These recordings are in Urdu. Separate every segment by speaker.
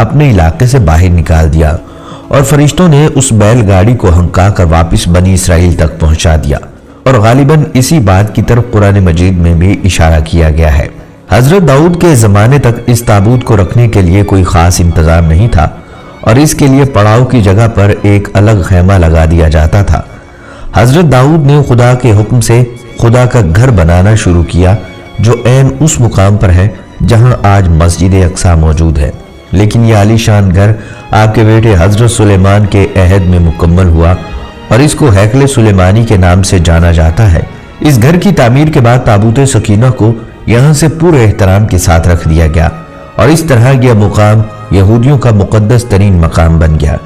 Speaker 1: اپنے علاقے سے باہر نکال دیا اور فرشتوں نے اس بیل گاڑی کو ہنکا کر واپس بنی اسرائیل تک پہنچا دیا، اور غالباً اسی بات کی طرف قرآن مجید میں بھی اشارہ کیا گیا ہے۔ حضرت داؤد کے زمانے تک اس تابوت کو رکھنے کے لیے کوئی خاص انتظام نہیں تھا، اور اس کے لیے پڑاؤ کی جگہ پر ایک الگ خیمہ لگا دیا جاتا تھا۔ حضرت داؤد نے خدا کے حکم سے خدا کا گھر بنانا شروع کیا، جو عین اس مقام پر ہے جہاں آج مسجد اقصی موجود ہے، لیکن یہ عالی شان گھر آپ کے بیٹے حضرت سلیمان کے عہد میں مکمل ہوا اور اس کو ہیکل سلیمانی کے نام سے جانا جاتا ہے۔ اس گھر کی تعمیر کے بعد تابوت سکینہ کو یہاں سے پورے احترام کے ساتھ رکھ دیا گیا، اور اس طرح یہ مقام یہودیوں کا مقدس ترین مقام بن گیا۔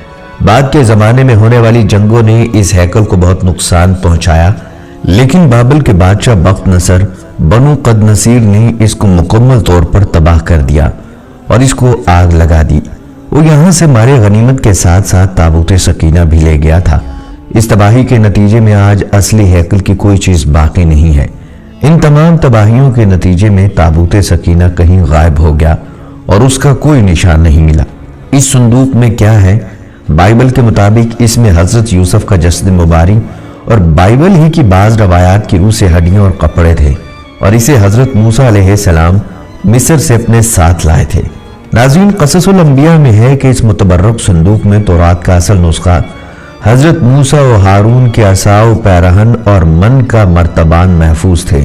Speaker 1: بعد کے زمانے میں ہونے والی جنگوں نے اس ہیکل کو بہت نقصان پہنچایا، لیکن بابل کے بادشاہ بخت نصر بنو قد نصیر نے اس کو مکمل طور پر تباہ کر دیا اور اس کو آگ لگا دی۔ وہ یہاں سے مارے غنیمت کے ساتھ ساتھ تابوت سکینہ بھی لے گیا تھا۔ اس تباہی کے نتیجے میں آج اصلی ہیکل کی کوئی چیز باقی نہیں ہے۔ ان تمام تباہیوں کے نتیجے میں تابوت سکینہ کہیں غائب ہو گیا اور اس کا کوئی نشان نہیں ملا۔ اس صندوق میں کیا ہے؟ بائبل کے مطابق اس میں حضرت یوسف کا جسد مبارک اور بائبل ہی کی بعض روایات کی روح سے ہڈیاں اور کپڑے تھے، اور اسے حضرت موسیٰ علیہ السلام مصر سے اپنے ساتھ لائے تھے۔ ناظرین، قصص الانبیاء میں ہے کہ اس متبرک صندوق میں تورات کا اصل نسخہ، حضرت موسیٰ و ہارون کے عصا و پیرہن اور من کا مرتبان محفوظ تھے۔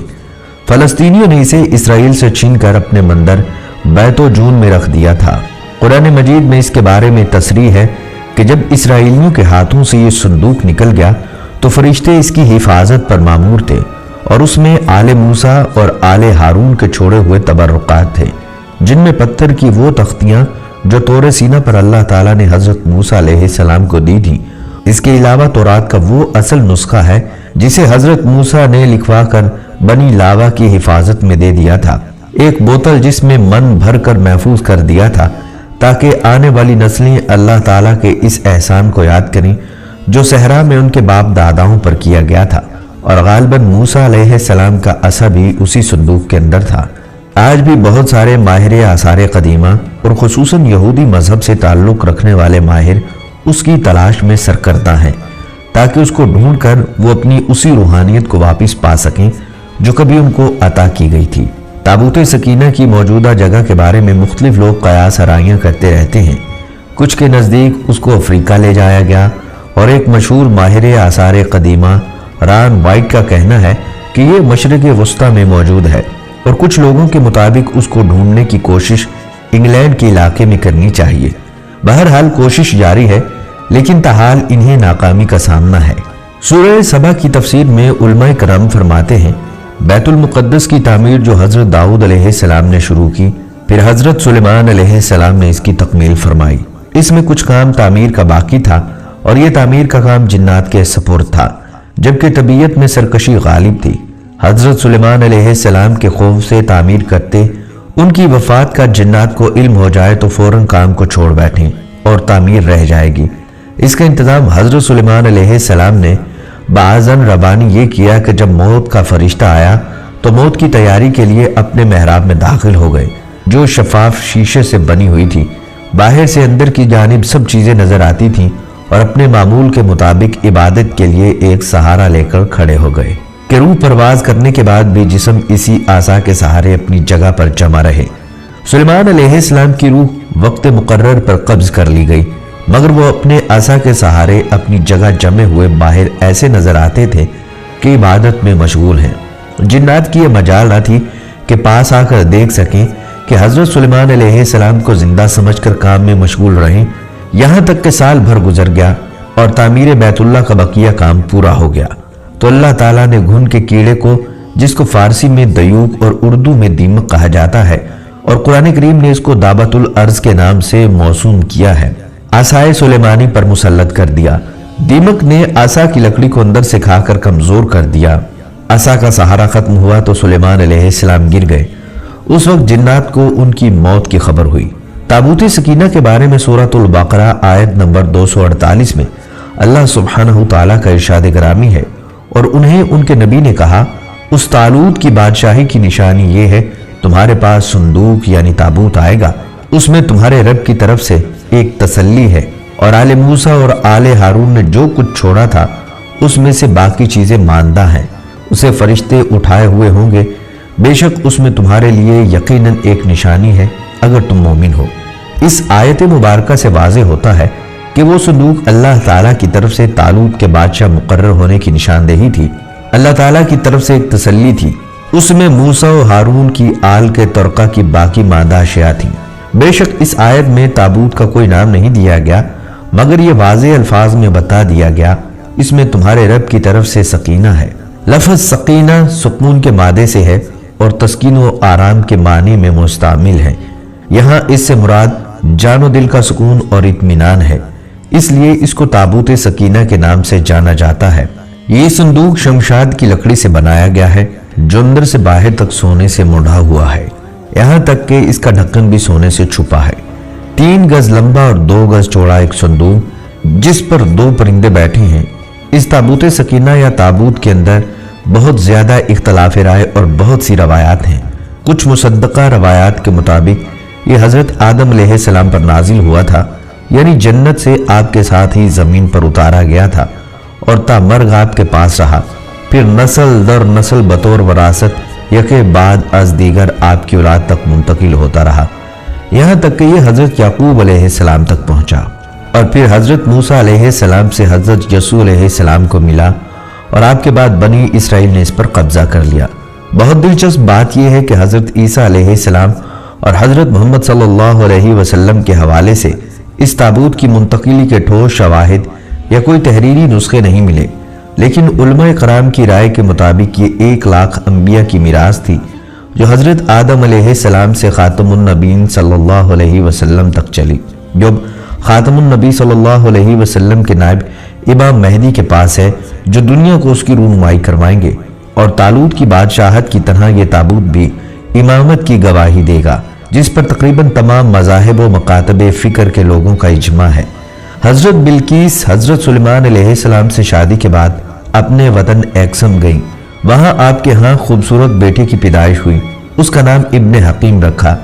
Speaker 1: فلسطینیوں نے اسے اسرائیل سے چھین کر اپنے مندر بیت و جون میں رکھ دیا تھا۔ قرآن مجید میں اس کے بارے میں تصریح ہے کہ جب اسرائیلیوں کے ہاتھوں سے یہ صندوق نکل گیا تو فرشتے اس کی حفاظت پر مامور تھے، اور اس میں آل موسیٰ اور آل ہارون کے چھوڑے ہوئے تبرکات تھے، جن میں پتھر کی وہ تختیاں جو طور سینا پر اللہ تعالیٰ نے حضرت موسیٰ علیہ السلام کو دی تھی۔ اس کے علاوہ تورات کا وہ اصل نسخہ ہے جسے حضرت موسیٰ نے لکھوا کر بنی لاوا کی حفاظت میں دے دیا تھا، ایک بوتل جس میں من بھر کر محفوظ کر دیا تھا تاکہ آنے والی نسلیں اللہ تعالیٰ کے اس احسان کو یاد کریں جو صحرا میں ان کے باپ داداؤں پر کیا گیا تھا، اور غالباً موسیٰ علیہ السلام کا عصا بھی اسی صندوق کے اندر تھا۔ آج بھی بہت سارے ماہر آثار قدیمہ اور خصوصاً یہودی مذہب سے تعلق رکھنے والے ماہر اس کی تلاش میں سرکردہ ہیں تاکہ اس کو ڈھونڈ کر وہ اپنی اسی روحانیت کو واپس پا سکیں جو کبھی ان کو عطا کی گئی تھی۔ تابوت سکینہ کی موجودہ جگہ کے بارے میں مختلف لوگ قیاس آرائیاں کرتے رہتے ہیں۔ کچھ کے نزدیک اس کو افریقہ لے جایا گیا، اور ایک مشہور ماہر آثار قدیمہ ران وائٹ کا کہنا ہے کہ یہ مشرق وسطیٰ میں موجود ہے، اور کچھ لوگوں کے مطابق اس کو ڈھونڈنے کی کوشش انگلینڈ کے علاقے میں کرنی چاہیے۔ بہرحال کوشش جاری ہے، لیکن تاحال انہیں ناکامی کا سامنا ہے۔ سورہ سبا کی تفسیر میں علماء کرام فرماتے ہیں بیت المقدس کی تعمیر جو حضرت داؤد علیہ السلام نے شروع کی، پھر حضرت سلیمان علیہ السلام نے اس کی تکمیل فرمائی۔ اس میں کچھ کام تعمیر کا باقی تھا، اور یہ تعمیر کا کام جنات کے سپرد تھا، جبکہ طبیعت میں سرکشی غالب تھی۔ حضرت سلیمان علیہ السلام کے خوف سے تعمیر کرتے، ان کی وفات کا جنات کو علم ہو جائے تو فوراً کام کو چھوڑ بیٹھیں اور تعمیر رہ جائے گی۔ اس کا انتظام حضرت سلیمان علیہ السلام نے باذن ربانی یہ کیا کہ جب موت کا فرشتہ آیا تو موت کی تیاری کے لیے اپنے محراب میں داخل ہو گئے، جو شفاف شیشے سے بنی ہوئی تھی۔ باہر سے اندر کی جانب سب چیزیں نظر آتی تھیں، اور اپنے معمول کے مطابق عبادت کے لیے ایک سہارا لے کر کھڑے ہو گئے کہ روح پرواز کرنے کے بعد بھی جسم اسی عصا کے سہارے اپنی جگہ پر جمع رہے۔ سلیمان علیہ السلام کی روح وقت مقرر پر قبض کر لی گئی، مگر وہ اپنے عصا کے سہارے اپنی جگہ جمے ہوئے باہر ایسے نظر آتے تھے کہ عبادت میں مشغول ہیں۔ جنات کی یہ مجال نہ تھی کہ پاس آ کر دیکھ سکیں کہ حضرت سلیمان علیہ السلام کو زندہ سمجھ کر کام میں مشغول رہیں، یہاں تک کہ سال بھر گزر گیا اور تعمیر بیت اللہ کا بقیہ کام پورا ہو گیا تو اللہ تعالیٰ نے گھن کے کیڑے کو، جس کو فارسی میں دیوک اور اردو میں دیمک کہا جاتا ہے، اور قرآن کریم نے اس کو دابت الارض کے نام سے موسوم کیا ہے، عصائے سلیمانی پر مسلط کر دیا۔ دیمک نے عصا کی لکڑی کو اندر سے کھا کر کمزور کر دیا۔ عصا کا سہارا ختم ہوا تو سلیمان علیہ السلام گر گئے۔ اس وقت جنات کو ان کی موت کی خبر ہوئی۔ تابوت سکینہ کے بارے میں سورۃ البقرہ آیت نمبر 248 میں اللہ سبحانہ تعالیٰ کا ارشاد گرامی ہے، اور انہیں ان کے نبی نے کہا، اس طالوت کی بادشاہی کی نشانی یہ ہے تمہارے پاس صندوق یعنی تابوت آئے گا، اس میں تمہارے رب کی طرف سے ایک تسلی ہے، اور آل موسیٰ اور آل ہارون نے جو کچھ چھوڑا تھا اس میں سے باقی چیزیں ماندہ ہیں، اسے فرشتے اٹھائے ہوئے ہوں گے، بے شک اس میں تمہارے لیے یقیناً ایک نشانی ہے اگر تم مومن ہو۔ اس آیت مبارکہ سے واضح ہوتا ہے کہ وہ صندوق اللہ تعالیٰ کی طرف سے طالوت کے بادشاہ مقرر ہونے کی نشاندہی تھی، اللہ تعالیٰ کی طرف سے ایک تسلی تھی۔ اس میں موسیٰ و ہارون کی آل کے ترقہ کی باقی ماندہ اشیاء تھیں۔ بے شک اس آیت میں تابوت کا کوئی نام نہیں دیا گیا، مگر یہ واضح الفاظ میں بتا دیا گیا اس میں تمہارے رب کی طرف سے سکینہ ہے۔ لفظ سکینہ سکون کے مادے سے ہے اور تسکین و آرام کے معنی میں مستعمل ہے۔ یہاں اس سے مراد جان و دل کا سکون اور اطمینان ہے، اس لیے اس کو تابوت سکینہ کے نام سے جانا جاتا ہے۔ یہ صندوق شمشاد کی لکڑی سے بنایا گیا ہے جو اندر سے باہر تک سونے سے مڑا ہوا ہے، یہاں تک کہ اس کا ڈھکن بھی سونے سے چھپا ہے۔ 3 گز لمبا اور 2 گز چوڑا ایک صندوق جس پر 2 پرندے بیٹھے ہیں۔ اس تابوت سکینہ یا تابوت کے اندر بہت زیادہ اختلاف رائے اور بہت سی روایات ہیں۔ کچھ مصدقہ روایات کے مطابق یہ حضرت آدم علیہ السلام پر نازل ہوا تھا، یعنی جنت سے آپ کے ساتھ ہی زمین پر اتارا گیا تھا اور تا مرگ آپ کے پاس رہا، پھر نسل در نسل بطور وراثت یکے بعد از دیگر آپ کی اولاد تک منتقل ہوتا رہا، یہاں تک کہ یہ حضرت یعقوب علیہ السلام تک پہنچا، اور پھر حضرت موسیٰ علیہ السلام سے حضرت یسوع علیہ السلام کو ملا، اور آپ کے بعد بنی اسرائیل نے اس پر قبضہ کر لیا۔ بہت دلچسپ بات یہ ہے کہ حضرت عیسیٰ علیہ السلام اور حضرت محمد صلی اللہ علیہ وسلم کے حوالے سے اس تابوت کی منتقلی کے ٹھوس شواہد یا کوئی تحریری نسخے نہیں ملے، لیکن علماء کرام کی رائے کے مطابق یہ 1 لاکھ انبیاء کی میراث تھی جو حضرت آدم علیہ السلام سے خاتم النبیین صلی اللہ علیہ وسلم تک چلی، جو خاتم النبی صلی اللہ علیہ وسلم کے نائب امام مہدی کے پاس ہے، جو دنیا کو اس کی رونمائی کروائیں گے، اور طالوت کی بادشاہت کی طرح یہ تابوت بھی امامت کی گواہی دے گا، جس پر تقریباً تمام مذاہب و مکاتب فکر کے لوگوں کا اجماع ہے۔ حضرت بلقیس حضرت سلیمان علیہ السلام سے شادی کے بعد اپنے وطن ایکسم گئیں، وہاں آپ کے ہاں خوبصورت بیٹے کی پیدائش ہوئی، اس کا نام ابن حکیم رکھا۔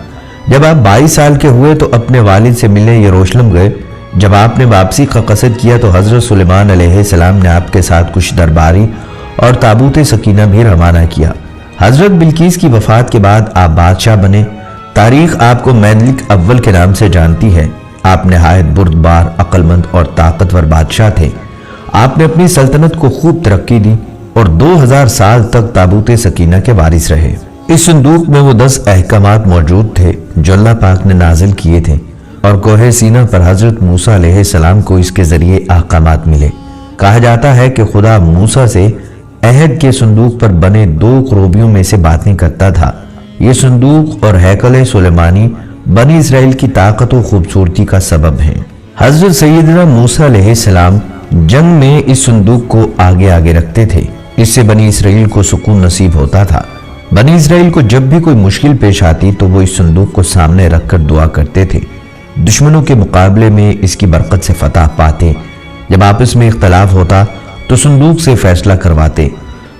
Speaker 1: جب آپ 22 سال کے ہوئے تو اپنے والد سے ملنے یروشلم گئے۔ جب آپ نے واپسی کا قصد کیا تو حضرت سلیمان علیہ السلام نے آپ کے ساتھ کچھ درباری اور تابوت سکینہ بھی روانہ کیا۔ حضرت بلقیس کی وفات کے بعد آپ بادشاہ بنے۔ تاریخ آپ کو مینلک اول کے نام سے جانتی ہے۔ آپ نہایت بردبار، عقل مند اور طاقتور بادشاہ تھے۔ آپ نے اپنی سلطنت کو خوب ترقی دی اور 2000 سال تک تابوت سکینہ کے وارث رہے۔ اس صندوق میں وہ 10 احکامات موجود تھے جو اللہ پاک نے نازل کیے تھے، اور کوہ سینا پر حضرت موسیٰ علیہ السلام کو اس کے ذریعے احکامات ملے۔ کہا جاتا ہے کہ خدا موسیٰ سے عہد کے صندوق پر بنے 2 کروبیوں میں سے باتیں کرتا تھا۔ یہ صندوق اور ہیکل سلیمانی بنی اسرائیل کی طاقت و خوبصورتی کا سبب ہیں۔ حضرت سیدنا موسیٰ علیہ السلام جنگ میں اس صندوق کو آگے آگے رکھتے تھے، اس سے بنی اسرائیل کو سکون نصیب ہوتا تھا۔ بنی اسرائیل کو جب بھی کوئی مشکل پیش آتی تو وہ اس صندوق کو سامنے رکھ کر دعا کرتے تھے، دشمنوں کے مقابلے میں اس کی برکت سے فتح پاتے۔ جب آپس میں اختلاف ہوتا تو صندوق سے فیصلہ کرواتے،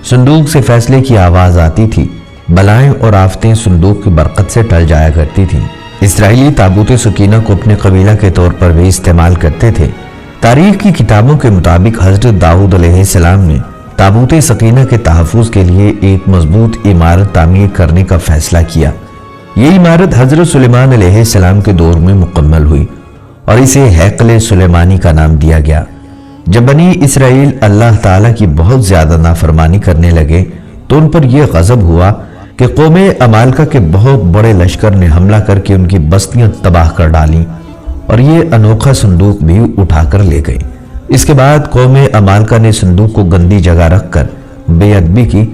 Speaker 1: صندوق سے فیصلے کی آواز آتی تھی، بلائیں اور آفتیں صندوق کی برکت سے ٹل جایا کرتی تھیں۔ اسرائیلی تابوت سکینہ کو اپنے قبیلہ کے طور پر بھی استعمال کرتے تھے۔ تاریخ کی کتابوں کے مطابق حضرت داؤد علیہ السلام نے تابوت سکینہ کے تحفظ کے لیے ایک مضبوط عمارت تعمیر کرنے کا فیصلہ کیا۔ یہ عمارت حضرت سلیمان علیہ السلام کے دور میں مکمل ہوئی اور اسے ہیکل سلیمانی کا نام دیا گیا۔ جب بنی اسرائیل اللہ تعالیٰ کی بہت زیادہ نافرمانی کرنے لگے تو ان پر یہ غضب ہوا کہ قوم عمالقہ کے بہت بڑے لشکر نے حملہ کر کے ان کی بستیاں تباہ کر ڈالیں اور یہ انوکھا صندوق بھی اٹھا کر لے گئے۔ اس کے بعد قوم عمالقہ نے صندوق کو گندی جگہ رکھ کر بے ادبی کی،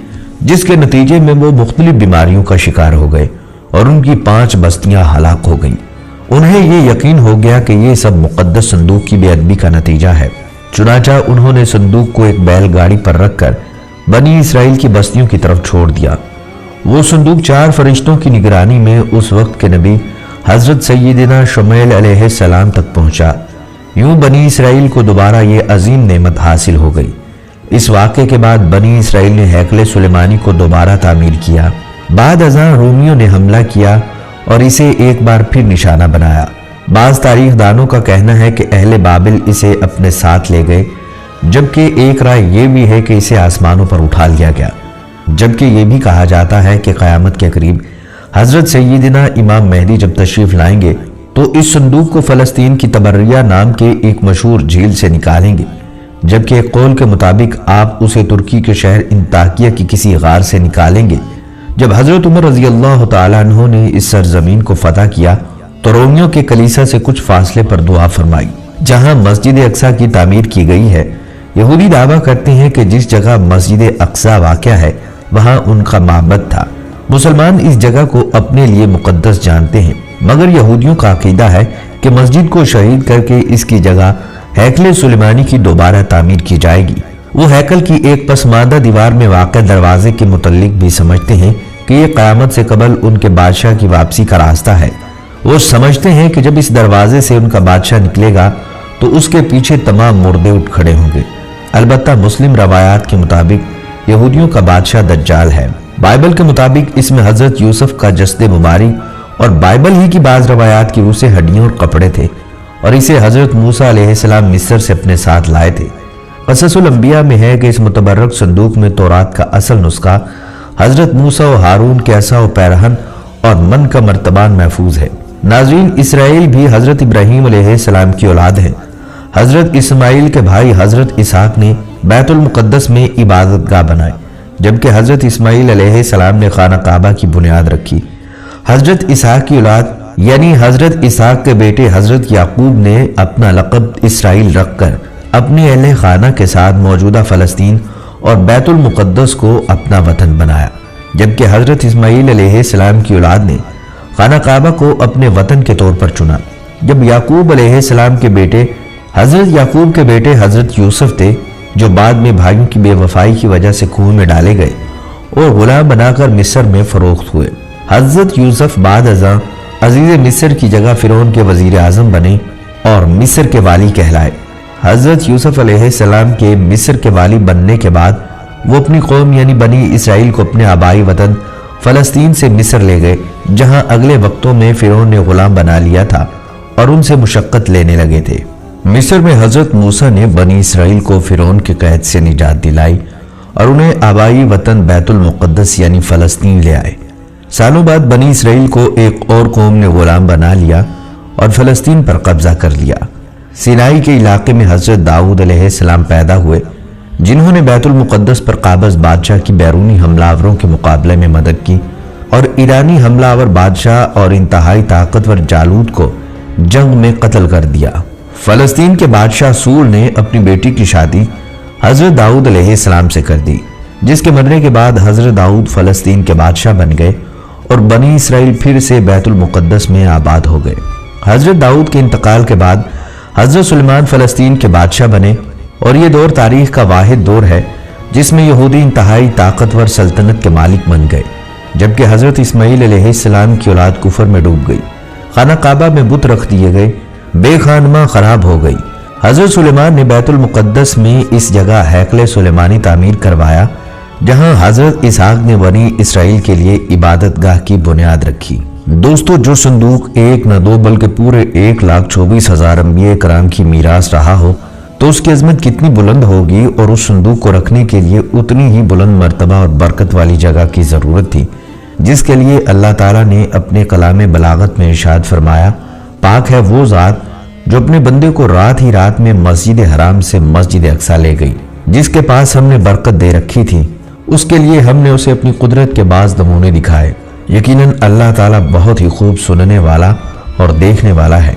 Speaker 1: جس کے نتیجے میں وہ مختلف بیماریوں کا شکار ہو گئے اور ان کی 5 بستیاں ہلاک ہو گئیں۔ انہیں یہ یقین ہو گیا کہ یہ سب مقدس صندوق کی بے ادبی کا نتیجہ ہے، چنانچہ انہوں نے صندوق کو ایک بیل گاڑی پر رکھ کر بنی اسرائیل کی بستیوں کی طرف چھوڑ دیا۔ وہ صندوق 4 فرشتوں کی نگرانی میں اس وقت کے نبی حضرت سیدنا شمعیل علیہ السلام تک پہنچا۔ یوں بنی اسرائیل کو دوبارہ یہ عظیم نعمت حاصل ہو گئی۔ اس واقعے کے بعد بنی اسرائیل نے ہیکل سلیمانی کو دوبارہ تعمیر کیا۔ بعد ازاں رومیوں نے حملہ کیا اور اسے ایک بار پھر نشانہ بنایا۔ بعض تاریخ دانوں کا کہنا ہے کہ اہل بابل اسے اپنے ساتھ لے گئے، جبکہ ایک رائے یہ بھی ہے کہ اسے آسمانوں پر اٹھا لیا گیا۔ جبکہ یہ بھی کہا جاتا ہے کہ قیامت کے قریب حضرت سیدنا امام مہدی جب تشریف لائیں گے تو اس صندوق کو فلسطین کی تبریہ نام کے ایک مشہور جھیل سے نکالیں گے، جبکہ ایک قول کے مطابق آپ اسے ترکی کے شہر انطاکیہ کی کسی غار سے نکالیں گے۔ جب حضرت عمر رضی اللہ تعالیٰ عنہ نے اس سرزمین کو فتح کیا تو رومیوں کے کلیسا سے کچھ فاصلے پر دعا فرمائی، جہاں مسجد اقصی کی تعمیر کی گئی ہے۔ یہودی دعویٰ کرتے ہیں کہ جس جگہ مسجد اقصی واقع ہے وہاں ان کا معبد تھا۔ مسلمان اس جگہ کو اپنے لیے مقدس جانتے ہیں، مگر یہودیوں کا عقیدہ ہے کہ مسجد کو شہید کر کے اس کی جگہ ہیکل سلیمانی کی دوبارہ تعمیر کی جائے گی۔ وہ ہیکل کی ایک پسماندہ دیوار میں واقع دروازے کے متعلق بھی سمجھتے ہیں کہ یہ قیامت سے قبل ان کے بادشاہ کی واپسی کا راستہ ہے۔ وہ سمجھتے ہیں کہ جب اس دروازے سے ان کا بادشاہ نکلے گا تو اس کے پیچھے تمام مردے اٹھ کھڑے ہوں گے۔ البتہ مسلم روایات کے مطابق یہودیوں کا بادشاہ دجال ہے۔ بائبل کے مطابق اس میں حضرت یوسف کا جسد مبارک اور بائبل ہی کی بعض روایات کی روح سے ہڈیاں اور کپڑے تھے، اور اسے حضرت موسیٰ علیہ السلام مصر سے اپنے ساتھ لائے تھے۔ قصص الانبیاء میں ہے کہ اس متبرک صندوق میں تورات کا اصل نسخہ، حضرت موسیٰ و ہارون کے عصا و پیرہن اور من کا مرتبان محفوظ ہے۔ ناظرین، اسرائیل بھی حضرت ابراہیم علیہ السلام کی اولاد ہیں۔ حضرت اسماعیل کے بھائی حضرت اسحاق نے بیت المقدس میں عبادت گاہ بنائے، جبکہ حضرت اسماعیل علیہ السلام نے خانہ کعبہ کی بنیاد رکھی۔ حضرت اسحاق کی اولاد یعنی حضرت اسحاق کے بیٹے حضرت یعقوب نے اپنا لقب اسرائیل رکھ کر اپنے اہل خانہ کے ساتھ موجودہ فلسطین اور بیت المقدس کو اپنا وطن بنایا، جبکہ حضرت اسماعیل علیہ السلام کی اولاد نے خانہ کعبہ کو اپنے وطن کے طور پر چنا۔ جب یعقوب علیہ السلام کے بیٹے حضرت یعقوب کے بیٹے حضرت یوسف تھے، جو بعد میں بھائیوں کی بے وفائی کی وجہ سے کنویں میں ڈالے گئے اور غلام بنا کر مصر میں فروخت ہوئے۔ حضرت یوسف بعد ازاں عزیز مصر کی جگہ فرعون کے وزیر اعظم بنے اور مصر کے والی کہلائے۔ حضرت یوسف علیہ السلام کے مصر کے والی بننے کے بعد وہ اپنی قوم یعنی بنی اسرائیل کو اپنے آبائی وطن فلسطین سے مصر لے گئے، جہاں اگلے وقتوں میں فرعون نے غلام بنا لیا تھا اور ان سے مشقت لینے لگے تھے۔ مصر میں حضرت موسیٰ نے بنی اسرائیل کو فرعون کے قید سے نجات دلائی اور انہیں آبائی وطن بیت المقدس یعنی فلسطین لے آئے۔ سالوں بعد بنی اسرائیل کو ایک اور قوم نے غلام بنا لیا اور فلسطین پر قبضہ کر لیا۔ سینائی کے علاقے میں حضرت داؤد علیہ السلام پیدا ہوئے، جنہوں نے بیت المقدس پر قابض بادشاہ کی بیرونی حملہ آوروں کے مقابلے میں مدد کی اور ایرانی حملہ آور بادشاہ اور انتہائی طاقتور جالوت کو جنگ میں قتل کر دیا۔ فلسطین کے بادشاہ سور نے اپنی بیٹی کی شادی حضرت داؤد علیہ السلام سے کر دی، جس کے مرنے کے بعد حضرت داؤد فلسطین کے بادشاہ بن گئے اور بنی اسرائیل پھر سے بیت المقدس میں آباد ہو گئے۔ حضرت داؤد کے انتقال کے بعد حضرت سلیمان فلسطین کے بادشاہ بنے اور یہ دور تاریخ کا واحد دور ہے جس میں یہودی انتہائی طاقتور سلطنت کے مالک بن گئے، جبکہ حضرت اسماعیل علیہ السلام کی اولاد کفر میں ڈوب گئی۔ خانہ کعبہ میں بت رکھ دیے گئے، بے خانمہ خراب ہو گئی۔ حضرت سلیمان نے بیت المقدس میں اس جگہ ہیکل سلیمانی تعمیر کروایا، جہاں حضرت اسحاق نے بنی اسرائیل کے لیے عبادت گاہ کی بنیاد رکھی۔ دوستو، جو صندوق ایک نہ دو بلکہ پورے 1,24,000 انبیاء کرام کی میراث رہا ہو تو اس کی عظمت کتنی بلند ہوگی، اور اس صندوق کو رکھنے کے لیے اتنی ہی بلند مرتبہ اور برکت والی جگہ کی ضرورت تھی، جس کے لیے اللہ تعالیٰ نے اپنے کلام بلاغت میں ارشاد فرمایا، پاک ہے وہ ذات جو اپنے بندے کو رات ہی رات میں مسجد حرام سے مسجد اقصی لے گئی، جس کے پاس ہم نے برکت دے رکھی تھی، اس کے لیے ہم نے اسے اپنی قدرت کے بعض نمونے دکھائے۔ یقیناً اللہ تعالیٰ بہت ہی خوب سننے والا اور دیکھنے والا ہے۔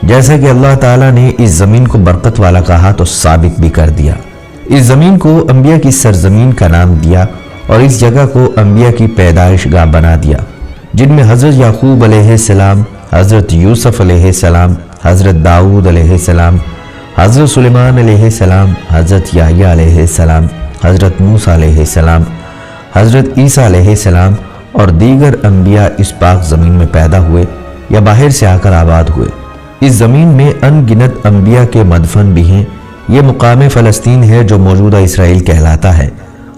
Speaker 1: جیسا کہ اللہ تعالیٰ نے اس زمین کو برکت والا کہا تو ثابت بھی کر دیا۔ اس زمین کو انبیاء کی سرزمین کا نام دیا اور اس جگہ کو انبیاء کی پیدائش گاہ بنا دیا، جن میں حضرت یعقوب علیہ السلام، حضرت یوسف علیہ السلام، حضرت داؤد علیہ السلام، حضرت سلیمان علیہ السلام، حضرت یحییٰ علیہ السلام، حضرت موسیٰ علیہ السلام، حضرت عیسیٰ علیہ السلام اور دیگر انبیاء اس پاک زمین میں پیدا ہوئے یا باہر سے آ کر آباد ہوئے۔ اس زمین میں ان گنت انبیاء کے مدفن بھی ہیں۔ یہ مقام فلسطین ہے جو موجودہ اسرائیل کہلاتا ہے۔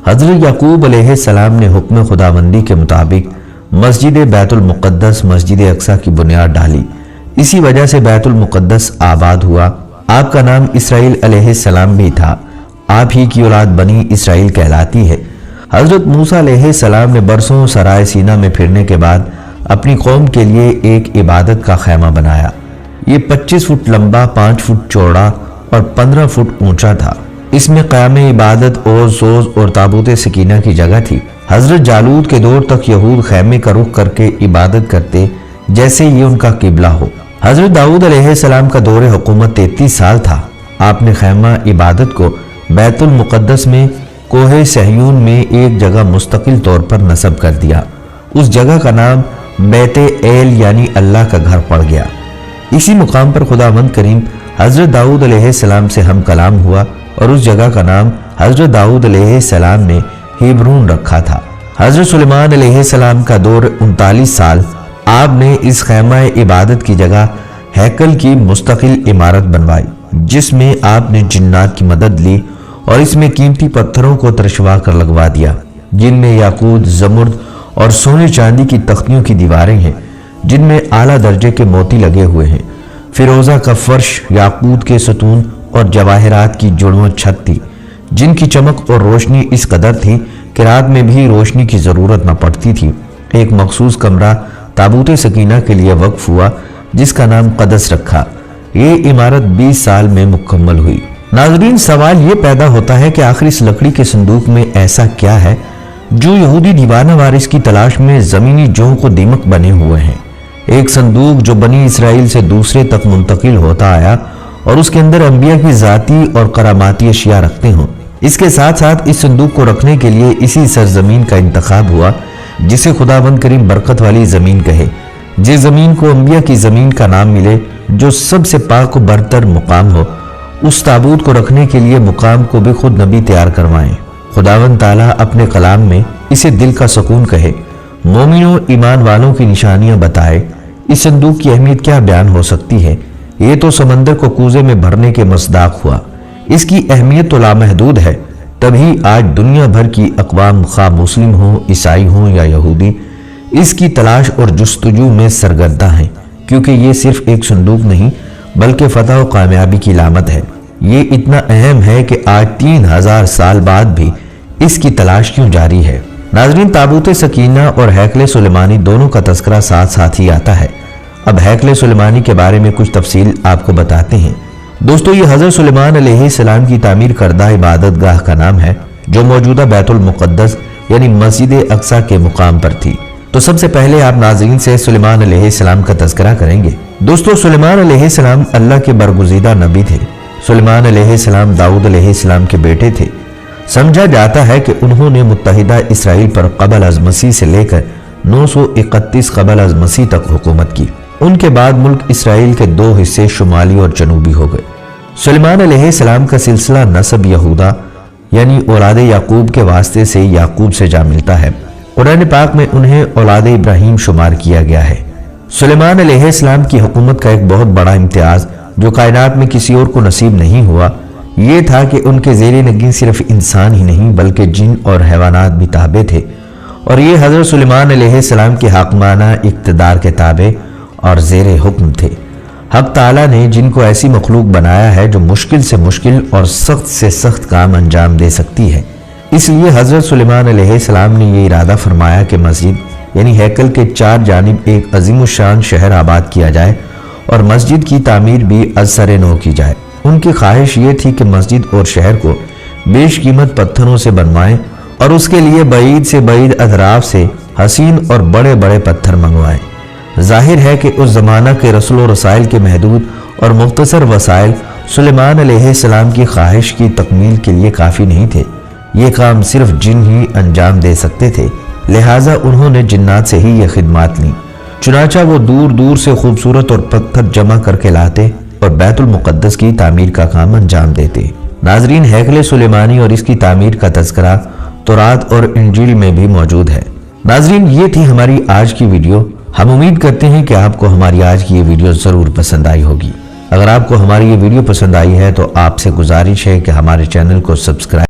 Speaker 1: حضرت یعقوب علیہ السلام نے حکم خداوندی کے مطابق مسجد بیت المقدس مسجد اقصی کی بنیاد ڈالی۔ اسی وجہ سے بیت المقدس آباد ہوا۔ آپ کا نام اسرائیل علیہ السلام بھی تھا۔ آپ ہی کی اولاد بنی اسرائیل کہلاتی ہے۔ حضرت موسیٰ علیہ السلام نے برسوں سرائے سینا میں پھرنے کے بعد اپنی قوم کے لیے ایک عبادت کا خیمہ بنایا۔ یہ 25 فٹ لمبا، 5 فٹ چوڑا اور 15 فٹ اونچا تھا۔ اس میں قیام عبادت اور سوز اور تابوت سکینہ کی جگہ تھی۔ حضرت جالوت کے دور تک یہود خیمے کا رخ کر کے عبادت کرتے جیسے یہ ان کا قبلہ ہو۔ حضرت داؤد علیہ السلام کا دور حکومت 33 سال تھا۔ آپ نے خیمہ عبادت کو بیت المقدس میں کوہ صہیون میں ایک جگہ مستقل طور پر نصب کر دیا۔ اس جگہ کا نام بیت ایل یعنی اللہ کا گھر پڑ گیا۔ اسی مقام پر خداوند کریم حضرت داؤد علیہ السلام سے ہم کلام ہوا اور اس جگہ کا نام حضرت داؤد علیہ السلام نے ہیبرون رکھا تھا۔ حضرت سلیمان علیہ السلام کا دور 39 سال۔ آپ نے اس خیمہ عبادت کی جگہ ہیکل کی مستقل عمارت بنوائی، جس میں آپ نے جنات کی مدد لی اور اس میں قیمتی پتھروں کو ترشوا کر لگوا دیا، جن میں یاقوت، زمرد اور سونے چاندی کی تختیوں کی دیواریں ہیں، جن میں اعلیٰ درجے کے موتی لگے ہوئے ہیں۔ فیروزہ کا فرش، یاقوت کے ستون اور جواہرات کی جڑواں چھت تھی، جن کی چمک اور روشنی اس قدر تھی کہ رات میں بھی روشنی کی ضرورت نہ پڑتی تھی۔ ایک مخصوص کمرہ تابوت سکینہ کے لیے وقف ہوا، جس کا نام قدس رکھا۔ یہ عمارت 20 سال میں مکمل ہوئی۔ ناظرین، سوال یہ پیدا ہوتا ہے کہ آخر اس لکڑی کے صندوق میں ایسا کیا ہے جو یہودی دیوانہ وارث کی تلاش میں زمینی جوں کو دیمک بنے ہوئے ہیں؟ ایک صندوق جو بنی اسرائیل سے دوسرے تک منتقل ہوتا آیا اور اس کے اندر انبیاء کی ذاتی اور کراماتی اشیاء رکھتے ہوں۔ اس کے ساتھ ساتھ اس صندوق کو رکھنے کے لیے اسی سرزمین کا انتخاب ہوا جسے خداوند کریم برکت والی زمین کہے، جس زمین کو انبیاء کی زمین کا نام ملے، جو سب سے پاک و برتر مقام ہو۔ اس تابوت کو رکھنے کے لیے مقام کو بھی خود نبی تیار کروائیں۔ خداوند تعالیٰ اپنے کلام میں اسے دل کا سکون کہے، مومنوں ایمان والوں کی نشانیاں بتائے۔ اس صندوق کی اہمیت کیا بیان ہو سکتی ہے؟ یہ تو سمندر کو کوزے میں بھرنے کے مصداق ہوا۔ اس کی اہمیت تو لامحدود ہے، تبھی آج دنیا بھر کی اقوام، خواہ مسلم ہوں، عیسائی ہوں یا یہودی، اس کی تلاش اور جستجو میں سرگردہ ہیں، کیونکہ یہ صرف ایک صندوق نہیں بلکہ فتح و کامیابی کی علامت ہے۔ یہ اتنا اہم ہے کہ آج 3000 سال بعد بھی اس کی تلاش کیوں جاری ہے؟ ناظرین، تابوت سکینہ اور ہیکل سلیمانی دونوں کا تذکرہ ساتھ ساتھ ہی آتا ہے۔ اب ہیکل سلیمانی کے بارے میں کچھ تفصیل آپ کو بتاتے ہیں۔ دوستو، یہ حضرت سلیمان علیہ السلام کی تعمیر کردہ عبادت گاہ کا نام ہے، جو موجودہ بیت المقدس یعنی مسجد اقصی کے مقام پر تھی۔ تو سب سے پہلے آپ ناظرین سے سلیمان علیہ السلام کا تذکرہ کریں گے۔ دوستو، سلیمان علیہ السلام اللہ کے برگزیدہ نبی تھے۔ سلیمان علیہ السلام داؤد علیہ السلام کے بیٹے تھے۔ سمجھا جاتا ہے کہ انہوں نے متحدہ اسرائیل پر قبل از مسیح سے لے کر 931 قبل از مسیح تک حکومت کی۔ ان کے بعد ملک اسرائیل کے 2 حصے شمالی اور جنوبی ہو گئے۔ سلیمان علیہ السلام کا سلسلہ نسب یہودا یعنی اولاد یعقوب کے واسطے سے یعقوب سے جا ملتا ہے۔ قرآن پاک میں انہیں اولاد ابراہیم شمار کیا گیا ہے۔ سلیمان علیہ السلام کی حکومت کا ایک بہت بڑا امتیاز جو کائنات میں کسی اور کو نصیب نہیں ہوا، یہ تھا کہ ان کے زیر نگین صرف انسان ہی نہیں بلکہ جن اور حیوانات بھی تابع تھے، اور یہ حضرت سلیمان علیہ السلام کے حاکمانہ اقتدار کے تابع اور زیر حکم تھے۔ حق تعالیٰ نے جن کو ایسی مخلوق بنایا ہے جو مشکل سے مشکل اور سخت سے سخت کام انجام دے سکتی ہے، اس لیے حضرت سلیمان علیہ السلام نے یہ ارادہ فرمایا کہ مسجد یعنی ہیکل کے 4 جانب ایک عظیم الشان شہر آباد کیا جائے اور مسجد کی تعمیر بھی از سر نو کی جائے۔ ان کی خواہش یہ تھی کہ مسجد اور شہر کو بیش قیمت پتھروں سے بنوائیں اور اس کے لیے بعید سے بعید اطراف سے حسین اور بڑے بڑے پتھر منگوائیں۔ ظاہر ہے کہ اس زمانہ کے رسل و رسائل کے محدود اور مختصر وسائل سلیمان علیہ السلام کی خواہش کی تکمیل کے لیے کافی نہیں تھے۔ یہ کام صرف جن ہی انجام دے سکتے تھے، لہٰذا انہوں نے جنات سے ہی یہ خدمات لیں۔ چنانچہ وہ دور دور سے خوبصورت اور پتھر جمع کر کے لاتے اور بیت المقدس کی تعمیر کا کام انجام دیتے۔ ناظرین، ہیکل سلیمانی اور اس کی تعمیر کا تذکرہ تورات اور انجیل میں بھی موجود ہے۔ ناظرین، یہ تھی ہماری آج کی ویڈیو۔ ہم امید کرتے ہیں کہ آپ کو ہماری آج کی یہ ویڈیو ضرور پسند آئی ہوگی۔ اگر آپ کو ہماری یہ ویڈیو پسند آئی ہے تو آپ سے گزارش ہے کہ ہمارے چینل کو سبسکرائب